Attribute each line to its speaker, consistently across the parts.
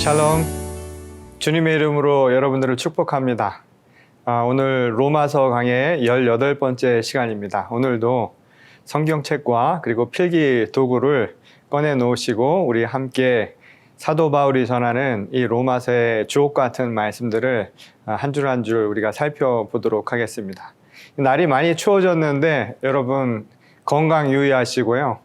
Speaker 1: 샬롬, 주님의 이름으로 여러분들을 축복합니다. 오늘 로마서 강의 18번째 시간입니다. 오늘도 성경책과 그리고 필기 도구를 꺼내 놓으시고 우리 함께 사도 바울이 전하는 이 로마서의 주옥 같은 말씀들을 한 줄 한 줄 우리가 살펴보도록 하겠습니다. 날이 많이 추워졌는데 여러분 건강 유의하시고요.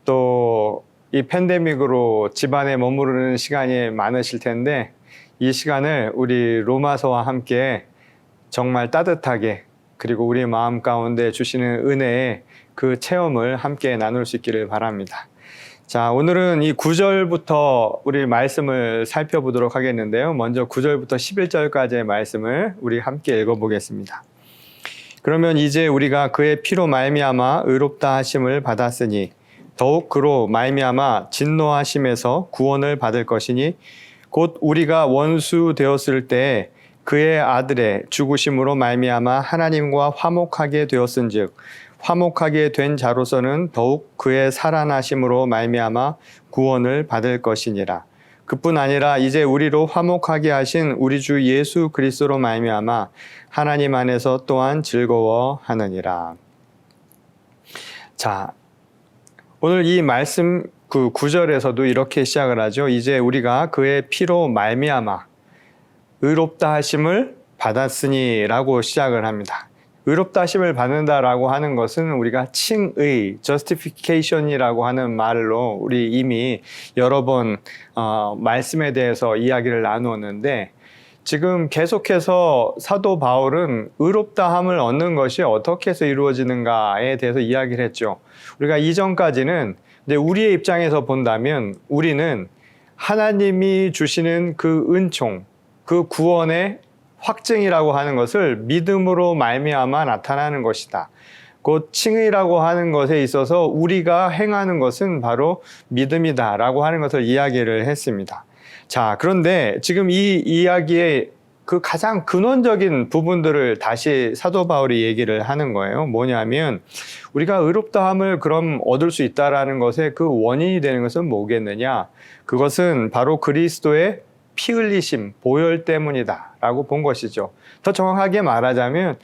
Speaker 1: 또 이 팬데믹으로 집안에 머무르는 시간이 많으실 텐데 이 시간을 우리 로마서와 함께 정말 따뜻하게 그리고 우리 마음 가운데 주시는 은혜의 그 체험을 함께 나눌 수 있기를 바랍니다. 자, 오늘은 이 9절부터 우리 말씀을 살펴보도록 하겠는데요. 먼저 9절부터 11절까지의 말씀을 우리 함께 읽어보겠습니다. 그러면 이제 우리가 그의 피로 말미암아 의롭다 하심을 받았으니 더욱 그로 말미암아 진노하심에서 구원을 받을 것이니 곧 우리가 원수 되었을 때 그의 아들의 죽으심으로 말미암아 하나님과 화목하게 되었은즉 화목하게 된 자로서는 더욱 그의 살아나심으로 말미암아 구원을 받을 것이니라. 그뿐 아니라 이제 우리로 화목하게 하신 우리 주 예수 그리스도로 말미암아 하나님 안에서 또한 즐거워하느니라. 자, 오늘 이 말씀 그 9절에서도 이렇게 시작을 하죠. 이제 우리가 그의 피로 말미암아 의롭다 하심을 받았으니 라고 시작을 합니다. 의롭다 하심을 받는다라고 하는 것은 우리가 칭의, justification이라고 하는 말로 우리 이미 여러 번 말씀에 대해서 이야기를 나누었는데 지금 계속해서 사도 바울은 의롭다함을 얻는 것이 어떻게 해서 이루어지는가에 대해서 이야기를 했죠. 우리가 이전까지는 이제 우리의 입장에서 본다면 우리는 하나님이 주시는 그 은총, 그 구원의 확증이라고 하는 것을 믿음으로 말미암아 나타나는 것이다. 곧 칭의라고 하는 것에 있어서 우리가 행하는 것은 바로 믿음이다라고 하는 것을 이야기를 했습니다. 자, 그런데 지금 이 이야기의 그 가장 근원적인 부분들을 다시 사도 바울이 얘기를 하는 거예요. 뭐냐면 우리가 의롭다함을 그럼 얻을 수 있다라는 것의 그 원인이 되는 것은 뭐겠느냐? 그것은 바로 그리스도의 피 흘리심, 보혈 때문이다 라고 본 것이죠. 더 정확하게 말하자면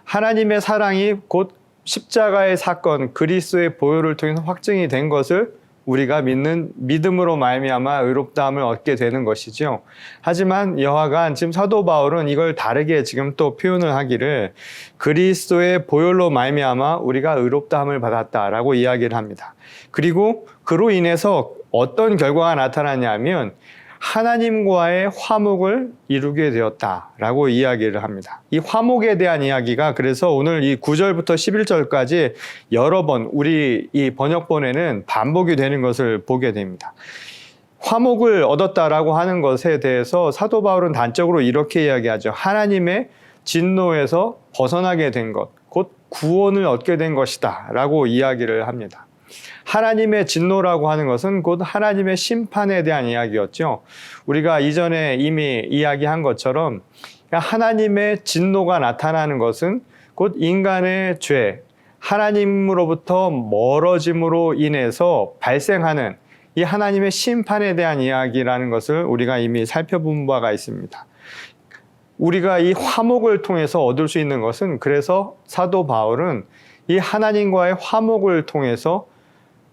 Speaker 1: 하나님의 사랑이 곧 십자가의 사건, 그리스도의 보혈을 통해서 확증이 된 것을 우리가 믿는 믿음으로 말미암아 의롭다함을 얻게 되는 것이죠. 하지만 여하간 지금 사도 바울은 이걸 다르게 지금 또 표현을 하기를 그리스도의 보혈로 말미암아 우리가 의롭다함을 받았다라고 이야기를 합니다. 그리고 그로 인해서 어떤 결과가 나타나냐면 하나님과의 화목을 이루게 되었다라고 이야기를 합니다. 이 화목에 대한 이야기가 그래서 오늘 이 9절부터 11절까지 여러 번 우리 이 번역본에는 반복이 되는 것을 보게 됩니다. 화목을 얻었다라고 하는 것에 대해서 사도 바울은 단적으로 이렇게 이야기하죠. 하나님의 진노에서 벗어나게 된 것, 곧 구원을 얻게 된 것이다 라고 이야기를 합니다. 하나님의 진노라고 하는 것은 곧 하나님의 심판에 대한 이야기였죠. 우리가 이전에 이미 이야기한 것처럼 하나님의 진노가 나타나는 것은 곧 인간의 죄, 하나님으로부터 멀어짐으로 인해서 발생하는 이 하나님의 심판에 대한 이야기라는 것을 우리가 이미 살펴본 바가 있습니다. 우리가 이 화목을 통해서 얻을 수 있는 것은 그래서 사도 바울은 이 하나님과의 화목을 통해서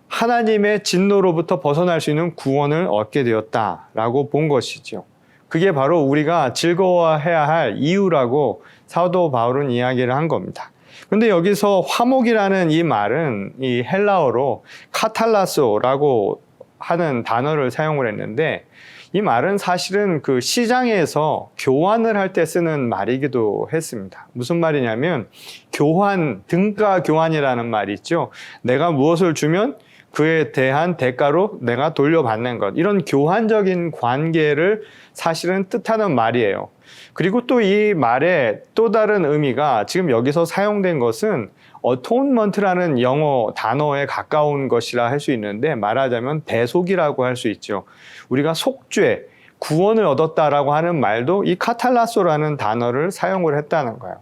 Speaker 1: 하나님의 진노로부터 벗어날 수 있는 구원을 얻게 되었다라고 본 것이죠. 그게 바로 우리가 즐거워해야 할 이유라고 사도 바울은 이야기를 한 겁니다. 그런데 여기서 화목이라는 이 말은 이 헬라어로 카탈라소라고 하는 단어를 사용을 했는데 이 말은 사실은 그 시장에서 교환을 할 때 쓰는 말이기도 했습니다. 무슨 말이냐면 교환, 등가 교환이라는 말이 있죠. 내가 무엇을 주면 그에 대한 대가로 내가 돌려받는 것, 이런 교환적인 관계를 사실은 뜻하는 말이에요. 그리고 또 이 말의 또 다른 의미가 지금 여기서 사용된 것은 atonement라는 영어 단어에 가까운 것이라 할 수 있는데 말하자면 대속이라고 할 수 있죠. 우리가 속죄, 구원을 얻었다라고 하는 말도 이 카탈라소라는 단어를 사용을 했다는 거예요.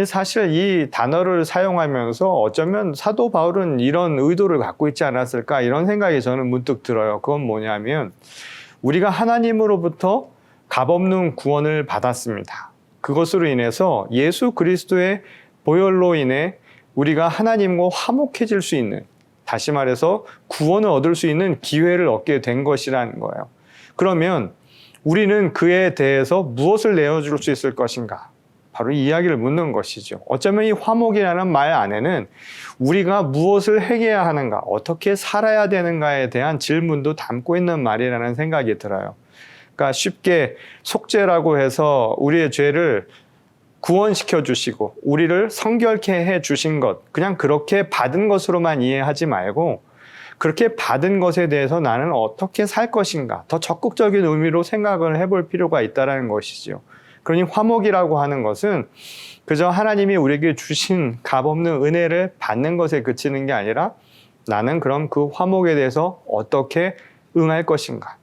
Speaker 1: 사실 이 단어를 사용하면서 어쩌면 사도 바울은 이런 의도를 갖고 있지 않았을까 이런 생각이 저는 문득 들어요. 그건 뭐냐면 우리가 하나님으로부터 값없는 구원을 받았습니다. 그것으로 인해서 예수 그리스도의 보혈로 인해 우리가 하나님과 화목해질 수 있는, 다시 말해서 구원을 얻을 수 있는 기회를 얻게 된 것이라는 거예요. 그러면 우리는 그에 대해서 무엇을 내어줄 수 있을 것인가? 바로 이 이야기를 묻는 것이죠. 어쩌면 이 화목이라는 말 안에는 우리가 무엇을 행해야 하는가, 어떻게 살아야 되는가에 대한 질문도 담고 있는 말이라는 생각이 들어요. 그러니까 쉽게 속죄라고 해서 우리의 죄를 구원시켜 주시고 우리를 성결케 해 주신 것, 그냥 그렇게 받은 것으로만 이해하지 말고 그렇게 받은 것에 대해서 나는 어떻게 살 것인가, 더 적극적인 의미로 생각을 해볼 필요가 있다는 것이죠. 그러니 화목이라고 하는 것은 그저 하나님이 우리에게 주신 값없는 은혜를 받는 것에 그치는 게 아니라 나는 그럼 그 화목에 대해서 어떻게 응할 것인가,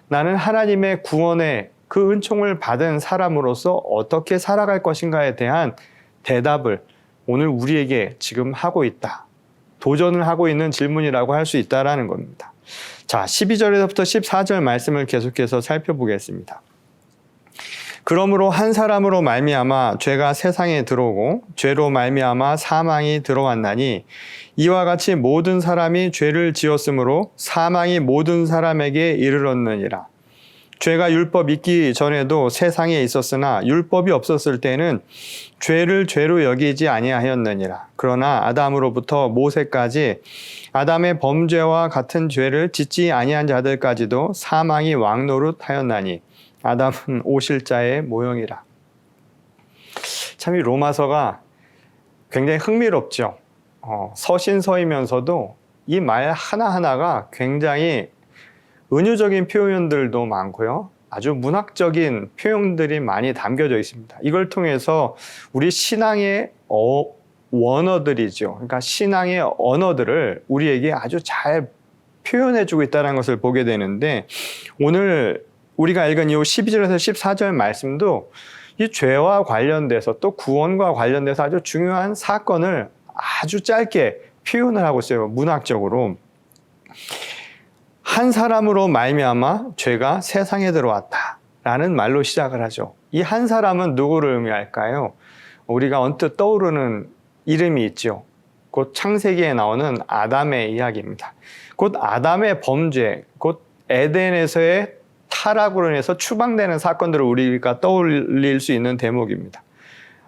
Speaker 1: 나는 하나님의 구원의 그 은총을 받은 사람으로서 어떻게 살아갈 것인가에 대한 대답을 오늘 우리에게 지금 하고 있다. 도전을 하고 있는 질문이라고 할 수 있다라는 겁니다. 자, 12절에서부터 14절 말씀을 계속해서 살펴보겠습니다. 그러므로 한 사람으로 말미암아 죄가 세상에 들어오고 죄로 말미암아 사망이 들어왔나니 이와 같이 모든 사람이 죄를 지었으므로 사망이 모든 사람에게 이르렀느니라. 죄가 율법 있기 전에도 세상에 있었으나 율법이 없었을 때는 죄를 죄로 여기지 아니하였느니라. 그러나 아담으로부터 모세까지 아담의 범죄와 같은 죄를 짓지 아니한 자들까지도 사망이 왕노릇하였나니 아담은 오실 자의 모형이라. 참 이 로마서가 굉장히 흥미롭죠. 서신서이면서도 이 말 하나하나가 굉장히 은유적인 표현들도 많고요. 아주 문학적인 표현들이 많이 담겨져 있습니다. 이걸 통해서 우리 신앙의 원어들이죠. 그러니까 신앙의 언어들을 우리에게 아주 잘 표현해주고 있다는 것을 보게 되는데, 오늘 우리가 읽은 이 12절에서 14절 말씀도 이 죄와 관련돼서 또 구원과 관련돼서 아주 중요한 사건을 아주 짧게 표현을 하고 있어요. 문학적으로. 한 사람으로 말미암아 죄가 세상에 들어왔다 라는 말로 시작을 하죠. 이 한 사람은 누구를 의미할까요? 우리가 언뜻 떠오르는 이름이 있죠. 곧 창세기에 나오는 아담의 이야기입니다. 곧 아담의 범죄, 곧 에덴에서의 타락으로 인해서 추방되는 사건들을 우리가 떠올릴 수 있는 대목입니다.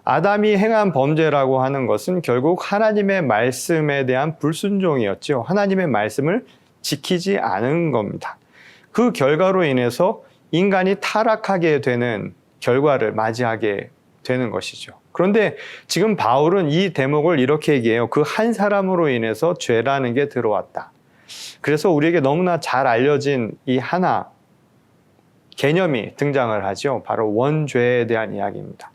Speaker 1: 아담이 행한 범죄라고 하는 것은 결국 하나님의 말씀에 대한 불순종이었죠. 하나님의 말씀을 지키지 않은 겁니다. 그 결과로 인해서 인간이 타락하게 되는 결과를 맞이하게 되는 것이죠. 그런데 지금 바울은 이 대목을 이렇게 얘기해요. 그 한 사람으로 인해서 죄라는 게 들어왔다. 그래서 우리에게 너무나 잘 알려진 이 하나 개념이 등장을 하죠. 바로 원죄에 대한 이야기입니다.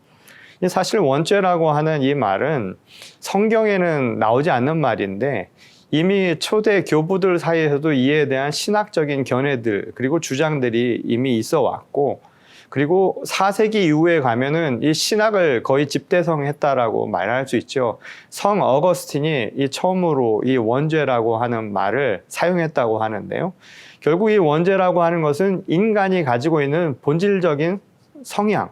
Speaker 1: 사실 원죄라고 하는 이 말은 성경에는 나오지 않는 말인데 이미 초대 교부들 사이에서도 이에 대한 신학적인 견해들 그리고 주장들이 이미 있어 왔고, 그리고 4세기 이후에 가면은 이 신학을 거의 집대성했다라고 말할 수 있죠. 성 어거스틴이 이 처음으로 이 원죄라고 하는 말을 사용했다고 하는데요. 결국 이 원죄라고 하는 것은 인간이 가지고 있는 본질적인 성향,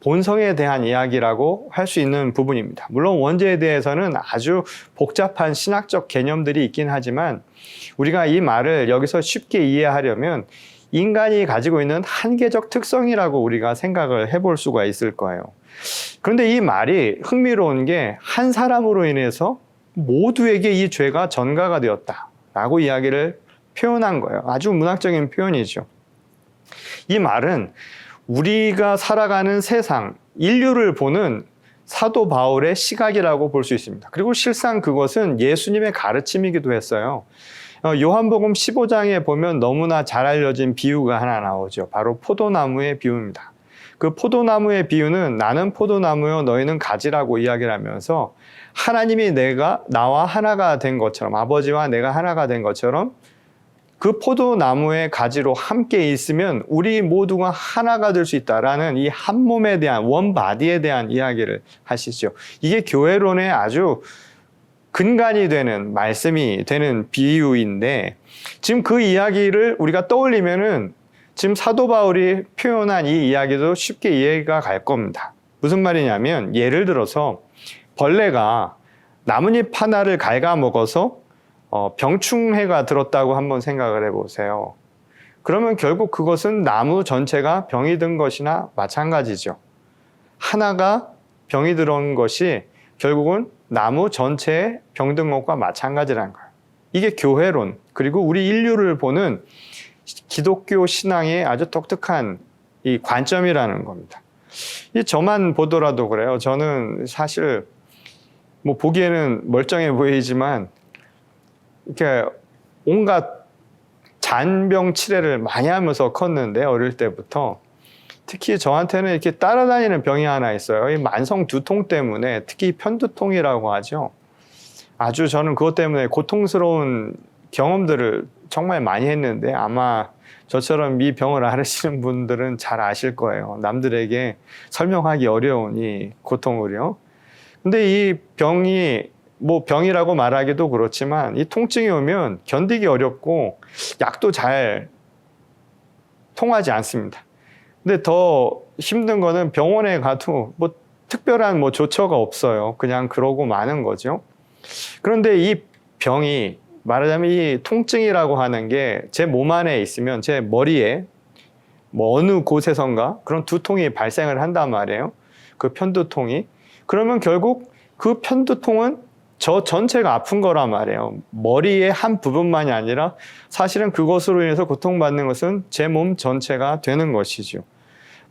Speaker 1: 본성에 대한 이야기라고 할 수 있는 부분입니다. 물론 원죄에 대해서는 아주 복잡한 신학적 개념들이 있긴 하지만 우리가 이 말을 여기서 쉽게 이해하려면 인간이 가지고 있는 한계적 특성이라고 우리가 생각을 해볼 수가 있을 거예요. 그런데 이 말이 흥미로운 게 한 사람으로 인해서 모두에게 이 죄가 전가가 되었다라고 이야기를 표현한 거예요. 아주 문학적인 표현이죠. 이 말은 우리가 살아가는 세상, 인류를 보는 사도 바울의 시각이라고 볼 수 있습니다. 그리고 실상 그것은 예수님의 가르침이기도 했어요. 요한복음 15장에 보면 너무나 잘 알려진 비유가 하나 나오죠. 바로 포도나무의 비유입니다. 그 포도나무의 비유는 나는 포도나무요 너희는 가지라고 이야기를 하면서 하나님이 나와 하나가 된 것처럼, 아버지와 내가 하나가 된 것처럼 그 포도나무의 가지로 함께 있으면 우리 모두가 하나가 될 수 있다라는 이 한 몸에 대한, 원바디에 대한 이야기를 하시죠. 이게 교회론의 아주 근간이 되는 말씀이 되는 비유인데, 지금 그 이야기를 우리가 떠올리면은 지금 사도 바울이 표현한 이 이야기도 쉽게 이해가 갈 겁니다. 무슨 말이냐면 예를 들어서 벌레가 나뭇잎 하나를 갉아먹어서 병충해가 들었다고 한번 생각을 해보세요. 그러면 결국 그것은 나무 전체가 병이 든 것이나 마찬가지죠. 하나가 병이 들어온 것이 결국은 나무 전체에 병든 것과 마찬가지라는 거예요. 이게 교회론, 그리고 우리 인류를 보는 기독교 신앙의 아주 독특한 이 관점이라는 겁니다. 이 저만 보더라도 그래요. 저는 사실 뭐 보기에는 멀쩡해 보이지만 이렇게 온갖 잔병 치레를 많이 하면서 컸는데 어릴 때부터 특히 저한테는 이렇게 따라다니는 병이 하나 있어요. 이 만성 두통 때문에 특히 편두통이라고 하죠. 아주 저는 그것 때문에 고통스러운 경험들을 정말 많이 했는데 아마 저처럼 이 병을 앓으시는 분들은 잘 아실 거예요. 남들에게 설명하기 어려운 이 고통을요. 근데 이 병이 뭐 병이라고 말하기도 그렇지만 이 통증이 오면 견디기 어렵고 약도 잘 통하지 않습니다. 근데 더 힘든 거는 병원에 가도 뭐 특별한 뭐 조처가 없어요. 그냥 그러고 마는 거죠. 그런데 이 병이 말하자면 이 통증이라고 하는 게 제 몸 안에 있으면 제 머리에 뭐 어느 곳에선가 그런 두통이 발생을 한단 말이에요. 그 편두통이. 그러면 결국 그 편두통은 저 전체가 아픈 거란 말이에요. 머리의 한 부분만이 아니라 사실은 그것으로 인해서 고통받는 것은 제 몸 전체가 되는 것이죠.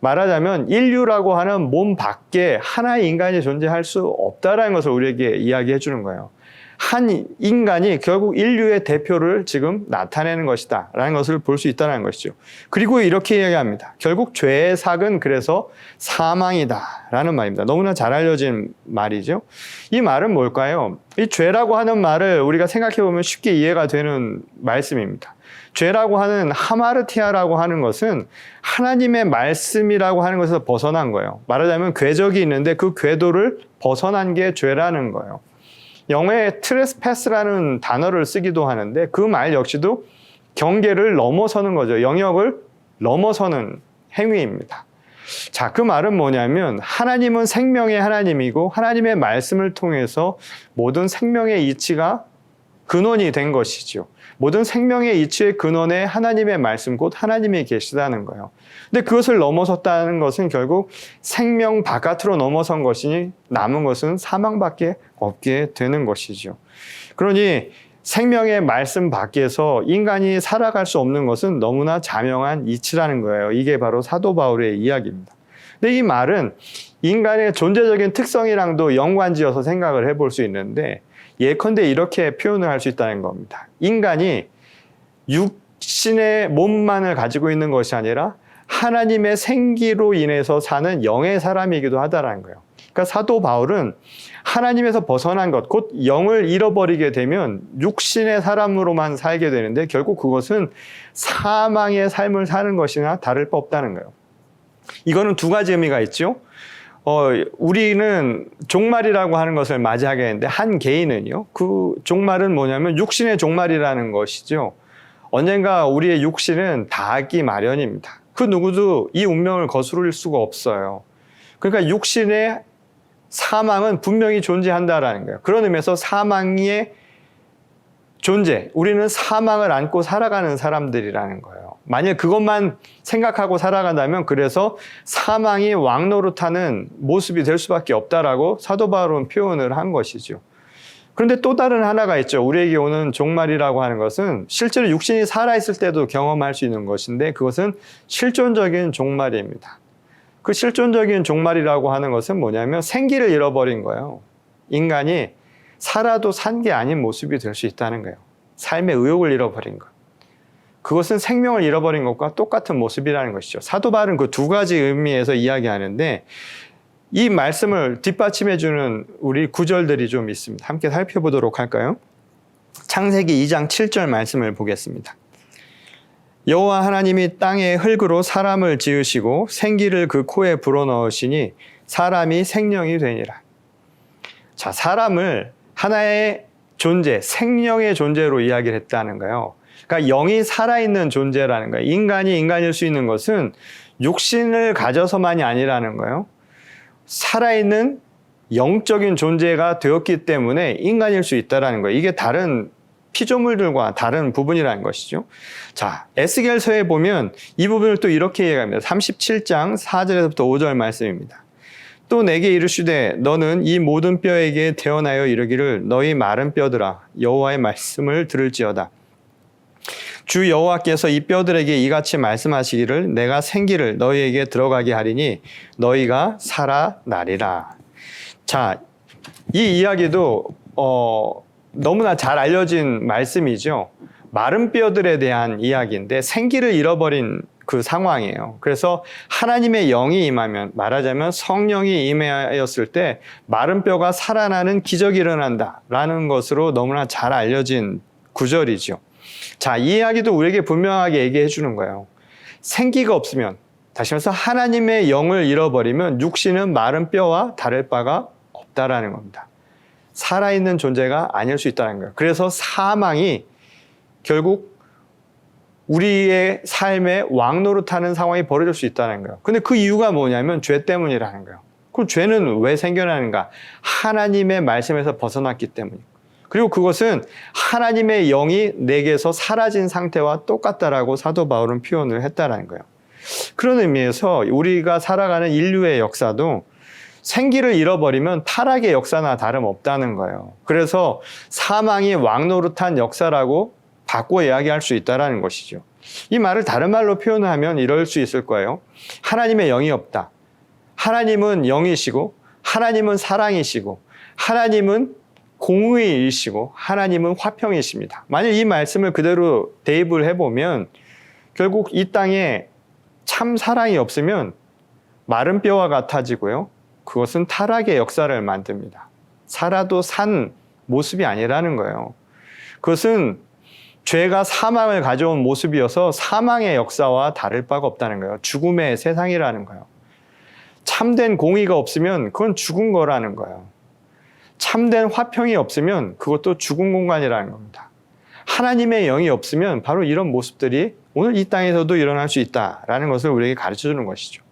Speaker 1: 말하자면 인류라고 하는 몸 밖에 하나의 인간이 존재할 수 없다라는 것을 우리에게 이야기해 주는 거예요. 한 인간이 결국 인류의 대표를 지금 나타내는 것이다 라는 것을 볼 수 있다는 것이죠. 그리고 이렇게 이야기합니다. 결국 죄의 삭은 그래서 사망이다 라는 말입니다. 너무나 잘 알려진 말이죠. 이 말은 뭘까요? 이 죄라고 하는 말을 우리가 생각해 보면 쉽게 이해가 되는 말씀입니다. 죄라고 하는 하마르티아라고 하는 것은 하나님의 말씀이라고 하는 것에서 벗어난 거예요. 말하자면 궤적이 있는데 그 궤도를 벗어난 게 죄라는 거예요. 영어에 트레스패스라는 단어를 쓰기도 하는데 그 말 역시도 경계를 넘어서는 거죠. 영역을 넘어서는 행위입니다. 자, 그 말은 뭐냐면 하나님은 생명의 하나님이고 하나님의 말씀을 통해서 모든 생명의 이치가 근원이 된 것이죠. 모든 생명의 이치의 근원에 하나님의 말씀, 곧 하나님이 계시다는 거예요. 근데 그것을 넘어섰다는 것은 결국 생명 바깥으로 넘어선 것이니 남은 것은 사망밖에 없게 되는 것이죠. 그러니 생명의 말씀 밖에서 인간이 살아갈 수 없는 것은 너무나 자명한 이치라는 거예요. 이게 바로 사도 바울의 이야기입니다. 근데 이 말은 인간의 존재적인 특성이랑도 연관지어서 생각을 해볼 수 있는데 예컨대 이렇게 표현을 할 수 있다는 겁니다. 인간이 육신의 몸만을 가지고 있는 것이 아니라 하나님의 생기로 인해서 사는 영의 사람이기도 하다라는 거예요. 그러니까 사도 바울은 하나님에서 벗어난 것, 곧 영을 잃어버리게 되면 육신의 사람으로만 살게 되는데 결국 그것은 사망의 삶을 사는 것이나 다를 바 없다는 거예요. 이거는 두 가지 의미가 있죠. 우리는 종말이라고 하는 것을 맞이하게 되는데 한 개인은요. 그 종말은 뭐냐면 육신의 종말이라는 것이죠. 언젠가 우리의 육신은 닿기 마련입니다. 그 누구도 이 운명을 거스를 수가 없어요. 그러니까 육신의 사망은 분명히 존재한다라는 거예요. 그런 의미에서 사망의 존재, 우리는 사망을 안고 살아가는 사람들이라는 거예요. 만약 그것만 생각하고 살아간다면 그래서 사망이 왕노릇하는 모습이 될 수밖에 없다라고 사도 바울은 표현을 한 것이죠. 그런데 또 다른 하나가 있죠. 우리에게 오는 종말이라고 하는 것은 실제로 육신이 살아있을 때도 경험할 수 있는 것인데 그것은 실존적인 종말입니다. 그 실존적인 종말이라고 하는 것은 뭐냐면 생기를 잃어버린 거예요. 인간이 살아도 산 게 아닌 모습이 될 수 있다는 거예요. 삶의 의욕을 잃어버린 것. 그것은 생명을 잃어버린 것과 똑같은 모습이라는 것이죠. 사도 바울은 그 두 가지 의미에서 이야기하는데 이 말씀을 뒷받침해주는 우리 구절들이 좀 있습니다. 함께 살펴보도록 할까요? 창세기 2장 7절 말씀을 보겠습니다. 여호와 하나님이 땅의 흙으로 사람을 지으시고 생기를 그 코에 불어넣으시니 사람이 생명이 되니라. 자, 사람을 하나의 존재, 생명의 존재로 이야기를 했다는 거예요. 그러니까 영이 살아있는 존재라는 거예요. 인간이 인간일 수 있는 것은 육신을 가져서만이 아니라는 거예요. 살아있는 영적인 존재가 되었기 때문에 인간일 수 있다는 거예요. 이게 다른 피조물들과 다른 부분이라는 것이죠. 자, 에스겔서에 보면 이 부분을 또 이렇게 얘기합니다. 37장 4절에서부터 5절 말씀입니다. 또 내게 이르시되 너는 이 모든 뼈에게 태어나여 이르기를 너희 마른 뼈들아 여호와의 말씀을 들을지어다. 주 여호와께서 이 뼈들에게 이같이 말씀하시기를 내가 생기를 너희에게 들어가게 하리니 너희가 살아나리라. 자, 이 이야기도 너무나 잘 알려진 말씀이죠. 마른 뼈들에 대한 이야기인데 생기를 잃어버린 그 상황이에요. 그래서 하나님의 영이 임하면, 말하자면 성령이 임하였을 때 마른 뼈가 살아나는 기적이 일어난다라는 것으로 너무나 잘 알려진 구절이죠. 자, 이 이야기도 우리에게 분명하게 얘기해 주는 거예요. 생기가 없으면, 다시 말해서 하나님의 영을 잃어버리면 육신은 마른 뼈와 다를 바가 없다라는 겁니다. 살아있는 존재가 아닐 수 있다는 거예요. 그래서 사망이 결국 우리의 삶에 왕노릇하는 상황이 벌어질 수 있다는 거예요. 근데 그 이유가 뭐냐면 죄 때문이라는 거예요. 그럼 죄는 왜 생겨나는가? 하나님의 말씀에서 벗어났기 때문이고, 그리고 그것은 하나님의 영이 내게서 사라진 상태와 똑같다라고 사도 바울은 표현을 했다라는 거예요. 그런 의미에서 우리가 살아가는 인류의 역사도 생기를 잃어버리면 타락의 역사나 다름없다는 거예요. 그래서 사망이 왕노릇한 역사라고 바꿔 이야기할 수 있다는 것이죠. 이 말을 다른 말로 표현하면 이럴 수 있을 거예요. 하나님의 영이 없다. 하나님은 영이시고 하나님은 사랑이시고 하나님은 공의이시고 하나님은 화평이십니다. 만약 이 말씀을 그대로 대입을 해보면 결국 이 땅에 참 사랑이 없으면 마른 뼈와 같아지고요. 그것은 타락의 역사를 만듭니다. 살아도 산 모습이 아니라는 거예요. 그것은 죄가 사망을 가져온 모습이어서 사망의 역사와 다를 바가 없다는 거예요. 죽음의 세상이라는 거예요. 참된 공의가 없으면 그건 죽은 거라는 거예요. 참된 화평이 없으면 그것도 죽은 공간이라는 겁니다. 하나님의 영이 없으면 바로 이런 모습들이 오늘 이 땅에서도 일어날 수 있다라는 것을 우리에게 가르쳐 주는 것이죠.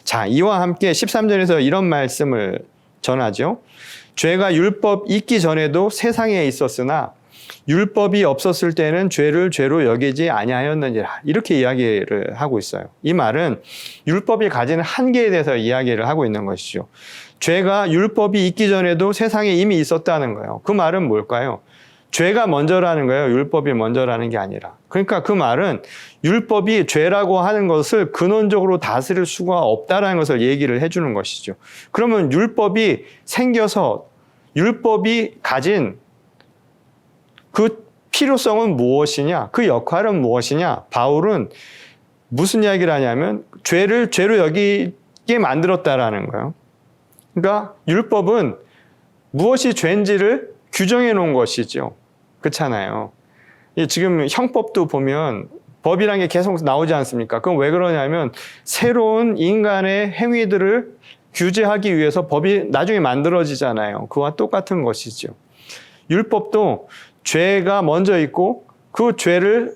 Speaker 1: 자, 이와 함께 13절에서 이런 말씀을 전하죠. 죄가 율법 있기 전에도 세상에 있었으나 율법이 없었을 때는 죄를 죄로 여기지 아니하였느니라. 이렇게 이야기를 하고 있어요. 이 말은 율법이 가지는 한계에 대해서 이야기를 하고 있는 것이죠. 죄가 율법이 있기 전에도 세상에 이미 있었다는 거예요. 그 말은 뭘까요? 죄가 먼저라는 거예요. 율법이 먼저라는 게 아니라. 그러니까 그 말은 율법이 죄라고 하는 것을 근원적으로 다스릴 수가 없다라는 것을 얘기를 해주는 것이죠. 그러면 율법이 생겨서 율법이 가진 그 필요성은 무엇이냐? 그 역할은 무엇이냐? 바울은 무슨 이야기를 하냐면 죄를 죄로 여기게 만들었다라는 거예요. 그러니까 율법은 무엇이 죄인지를 규정해 놓은 것이죠. 그렇잖아요. 지금 형법도 보면 법이라는 게 계속 나오지 않습니까? 그건 왜 그러냐면 새로운 인간의 행위들을 규제하기 위해서 법이 나중에 만들어지잖아요. 그와 똑같은 것이죠. 율법도 죄가 먼저 있고 그 죄를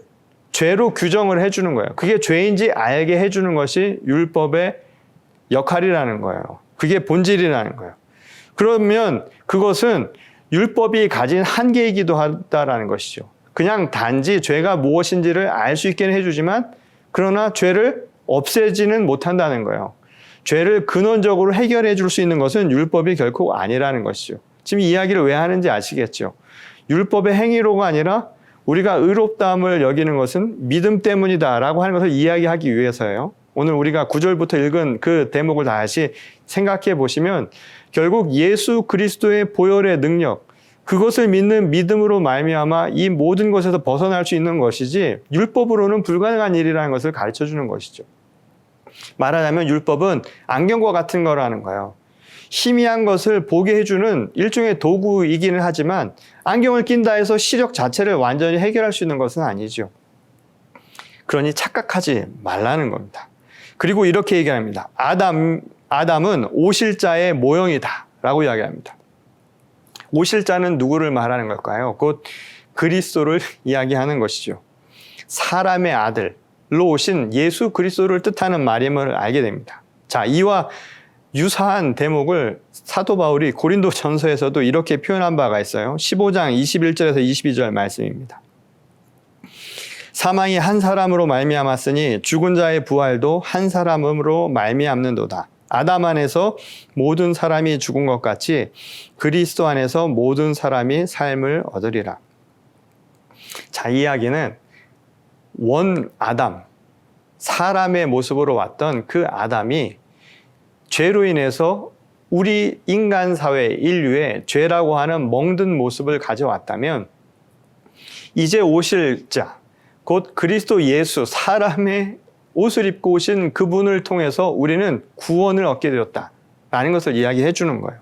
Speaker 1: 죄로 규정을 해주는 거예요. 그게 죄인지 알게 해주는 것이 율법의 역할이라는 거예요. 그게 본질이라는 거예요. 그러면 그것은 율법이 가진 한계이기도 하다라는 것이죠. 그냥 단지 죄가 무엇인지를 알 수 있게 해주지만 그러나 죄를 없애지는 못한다는 거예요. 죄를 근원적으로 해결해 줄 수 있는 것은 율법이 결코 아니라는 것이죠. 지금 이 이야기를 왜 하는지 아시겠죠? 율법의 행위로가 아니라 우리가 의롭다함을 여기는 것은 믿음 때문이다라고 하는 것을 이야기하기 위해서예요. 오늘 우리가 9절부터 읽은 그 대목을 다시 생각해 보시면 결국 예수 그리스도의 보혈의 능력, 그것을 믿는 믿음으로 말미암아 이 모든 것에서 벗어날 수 있는 것이지 율법으로는 불가능한 일이라는 것을 가르쳐 주는 것이죠. 말하자면 율법은 안경과 같은 거라는 거예요. 희미한 것을 보게 해주는 일종의 도구이기는 하지만 안경을 낀다 해서 시력 자체를 완전히 해결할 수 있는 것은 아니죠. 그러니 착각하지 말라는 겁니다. 그리고 이렇게 얘기합니다. 아담은 오실자의 모형이다 라고 이야기합니다. 오실자는 누구를 말하는 걸까요? 곧 그리스도를 이야기하는 것이죠. 사람의 아들로 오신 예수 그리스도를 뜻하는 말임을 알게 됩니다. 자, 이와 유사한 대목을 사도 바울이 고린도 전서에서도 이렇게 표현한 바가 있어요. 15장 21절에서 22절 말씀입니다. 사망이 한 사람으로 말미암았으니 죽은 자의 부활도 한 사람으로 말미암는도다. 아담 안에서 모든 사람이 죽은 것 같이 그리스도 안에서 모든 사람이 삶을 얻으리라. 자, 이 이야기는 원 아담, 사람의 모습으로 왔던 그 아담이 죄로 인해서 우리 인간 사회 인류의 죄라고 하는 멍든 모습을 가져왔다면 이제 오실 자, 곧 그리스도 예수, 사람의 옷을 입고 오신 그분을 통해서 우리는 구원을 얻게 되었다라는 것을 이야기해 주는 거예요.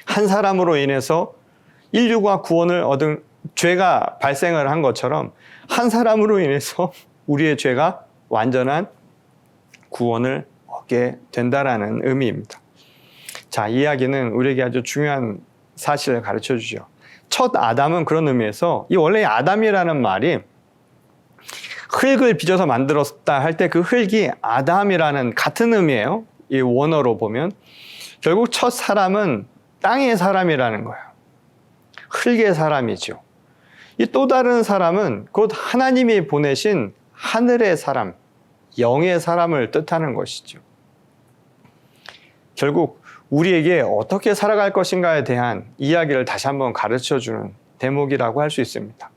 Speaker 1: 한 사람으로 인해서 인류가 구원을 얻은 죄가 발생을 한 것처럼 한 사람으로 인해서 우리의 죄가 완전한 구원을 얻게 된다라는 의미입니다. 자, 이 이야기는 우리에게 아주 중요한 사실을 가르쳐 주죠. 첫 아담은 그런 의미에서 이 원래 아담이라는 말이 흙을 빚어서 만들었다 할 때 그 흙이 아담이라는 같은 의미예요. 이 원어로 보면 결국 첫 사람은 땅의 사람이라는 거예요. 흙의 사람이죠. 이 또 다른 사람은 곧 하나님이 보내신 하늘의 사람, 영의 사람을 뜻하는 것이죠. 결국 우리에게 어떻게 살아갈 것인가에 대한 이야기를 다시 한번 가르쳐주는 대목이라고 할 수 있습니다.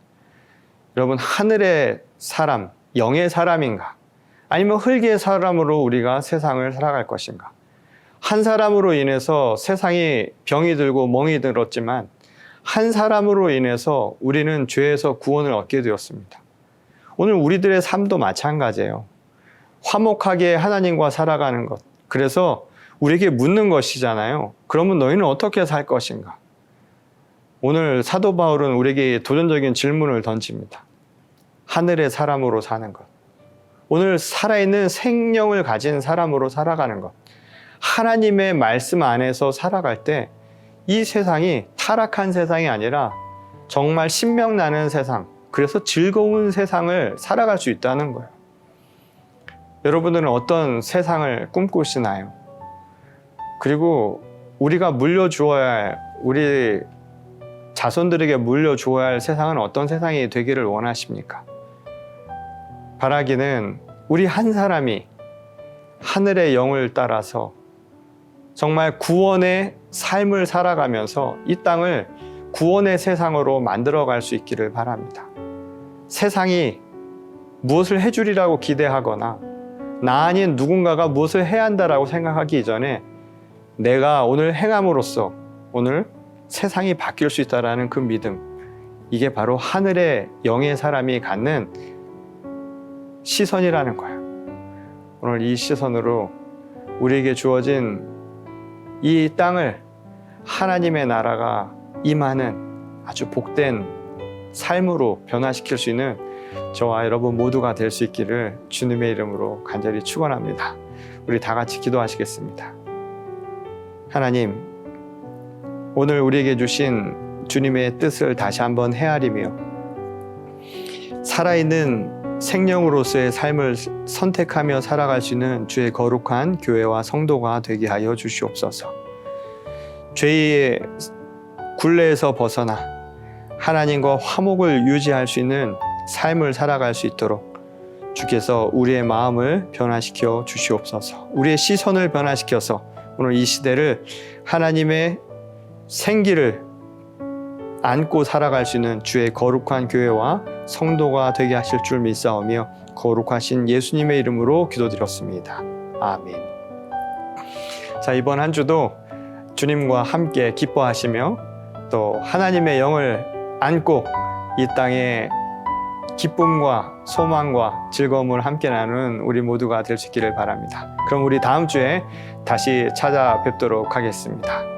Speaker 1: 여러분, 하늘의 사람, 영의 사람인가? 아니면 흙의 사람으로 우리가 세상을 살아갈 것인가? 한 사람으로 인해서 세상이 병이 들고 멍이 들었지만 한 사람으로 인해서 우리는 죄에서 구원을 얻게 되었습니다. 오늘 우리들의 삶도 마찬가지예요. 화목하게 하나님과 살아가는 것. 그래서 우리에게 묻는 것이잖아요. 그러면 너희는 어떻게 살 것인가? 오늘 사도 바울은 우리에게 도전적인 질문을 던집니다. 하늘의 사람으로 사는 것. 오늘 살아있는 생명을 가진 사람으로 살아가는 것. 하나님의 말씀 안에서 살아갈 때 이 세상이 타락한 세상이 아니라 정말 신명나는 세상, 그래서 즐거운 세상을 살아갈 수 있다는 거예요. 여러분들은 어떤 세상을 꿈꾸시나요? 그리고 우리가 물려주어야 할, 우리 자손들에게 물려주어야 할 세상은 어떤 세상이 되기를 원하십니까? 바라기는 우리 한 사람이 하늘의 영을 따라서 정말 구원의 삶을 살아가면서 이 땅을 구원의 세상으로 만들어갈 수 있기를 바랍니다. 세상이 무엇을 해주리라고 기대하거나 나 아닌 누군가가 무엇을 해야 한다라고 생각하기 이전에 내가 오늘 행함으로써 오늘 세상이 바뀔 수 있다는 그 믿음, 이게 바로 하늘의 영의 사람이 갖는 시선이라는 거예요. 오늘 이 시선으로 우리에게 주어진 이 땅을 하나님의 나라가 임하는 아주 복된 삶으로 변화시킬 수 있는 저와 여러분 모두가 될 수 있기를 주님의 이름으로 간절히 축원합니다. 우리 다 같이 기도하시겠습니다. 하나님, 오늘 우리에게 주신 주님의 뜻을 다시 한번 헤아리며 살아있는 생명으로서의 삶을 선택하며 살아갈 수 있는 주의 거룩한 교회와 성도가 되게 하여 주시옵소서. 죄의 굴레에서 벗어나 하나님과 화목을 유지할 수 있는 삶을 살아갈 수 있도록 주께서 우리의 마음을 변화시켜 주시옵소서. 우리의 시선을 변화시켜서 오늘 이 시대를 하나님의 생기를 안고 살아갈 수 있는 주의 거룩한 교회와 성도가 되게 하실 줄 믿사오며 거룩하신 예수님의 이름으로 기도드렸습니다. 아멘. 자, 이번 한 주도 주님과 함께 기뻐하시며 또 하나님의 영을 안고 이 땅에 기쁨과 소망과 즐거움을 함께 나누는 우리 모두가 될 수 있기를 바랍니다. 그럼 우리 다음 주에 다시 찾아뵙도록 하겠습니다.